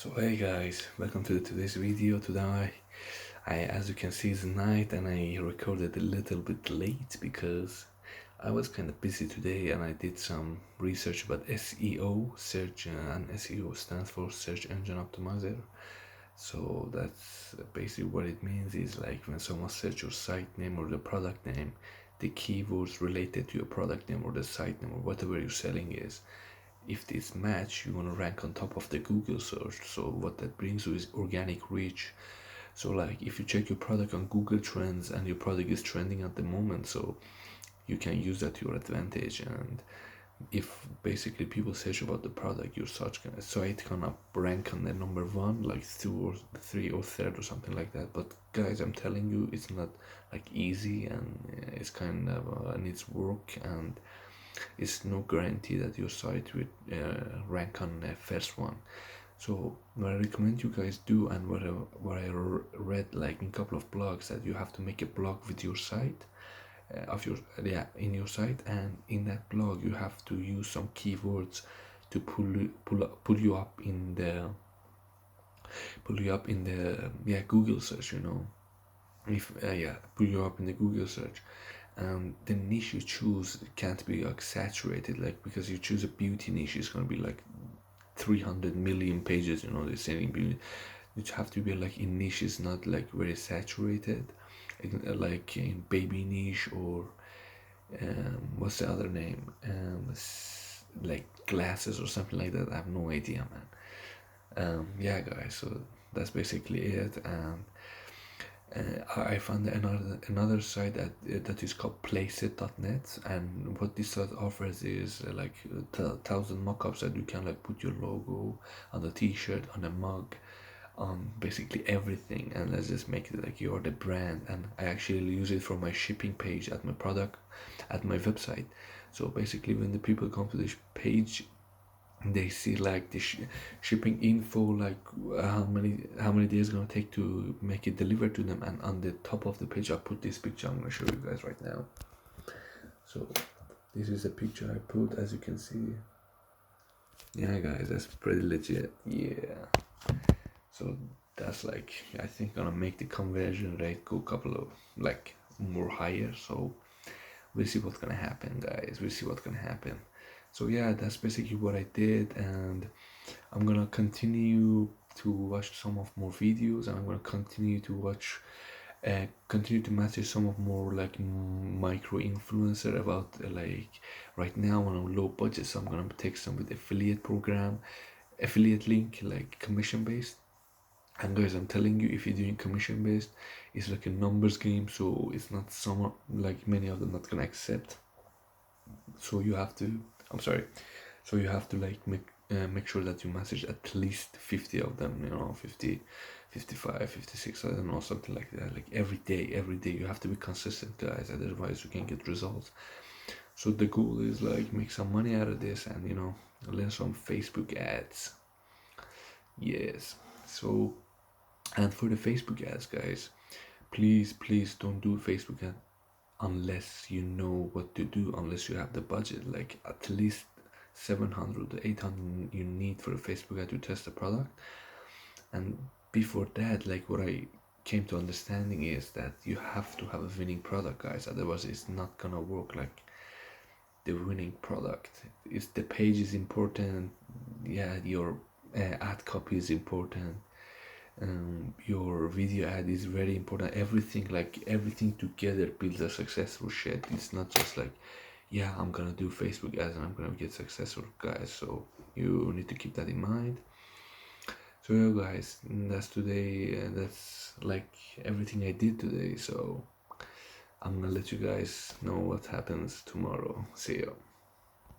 So hey guys, welcome to today's video. Today, as you can see, it's night and I recorded a little bit late because I was kind of busy today and I did some research about SEO, search and SEO stands for search engine optimizer. So that's basically what it means is like when someone search your site name or the product name, the keywords related to your product name or the site name or whatever you're selling is, if this match, you want to rank on top of the Google search. So what that brings you is organic reach. So like if you check your product on Google Trends and your product is trending at the moment, so you can use that to your advantage. And if basically people search about the product, your site gonna rank on the number one, like 2 or 3 or third or something like that. But guys, I'm telling you, it's not like easy, and it's kind of needs work, and it's no guarantee that your site will rank on the first one. So what I recommend you guys do, and what I read like in a couple of blogs, that you have to make a blog with your site, of your in your site, and in that blog you have to use some keywords to pull you up in the Google search. If pull you up in the Google search. And the niche you choose can't be like saturated, like because you choose a beauty niche, it's gonna be like 300 million pages, they're selling beauty. You have to be like in niches not like very saturated, like in baby niche or what's the other name, like glasses or something like that. I have no idea, man. Yeah guys, so that's basically it. And I found another site that is called Placeit.net, and what this site offers is like 1,000 mockups that you can like put your logo on the T-shirt, on a mug, on basically everything, and let's just make it like you're the brand. And I actually use it for my shipping page at my product, at my website. So basically, when the people come to this page, they see like the shipping info, like how many days it's gonna take to make it delivered to them, and on the top of the page I put this picture. I'm gonna show you guys right now. So this is a picture I put, as you can see. Yeah guys, that's pretty legit. Yeah, so that's like, I think gonna make the conversion rate go a couple of like more higher. So we'll see what's gonna happen, guys. We'll see what's gonna happen. So yeah, that's basically what I did, and I'm gonna continue to watch some of more videos, and I'm gonna continue to message some of more like micro influencer about like right now on a low budget. So I'm gonna take some with affiliate link, like commission based. And guys, I'm telling you, if you're doing commission based, it's like a numbers game, so it's not some, like many of them not gonna accept. So you have to, I'm sorry, so you have to like make sure that you message at least 50 of them, 50, 55, 56, I don't know, something like that, like every day you have to be consistent, guys, otherwise you can get results. So the goal is like make some money out of this, and learn some Facebook ads. Yes. So, and for the Facebook ads, guys, please don't do Facebook ad unless you know what to do, unless you have the budget, like at least 700 to 800 you need for a Facebook ad to test the product. And before that, like what I came to understanding is that you have to have a winning product, guys, otherwise it's not gonna work. Like the winning product is, the page is important, your ad copy is important, your video ad is very important. Everything together builds a successful shit. It's not just like, yeah, I'm gonna do Facebook ads and I'm gonna get successful, guys. So you need to keep that in mind. So yeah guys, that's today, that's like everything I did today. So I'm gonna let you guys know what happens tomorrow. See you.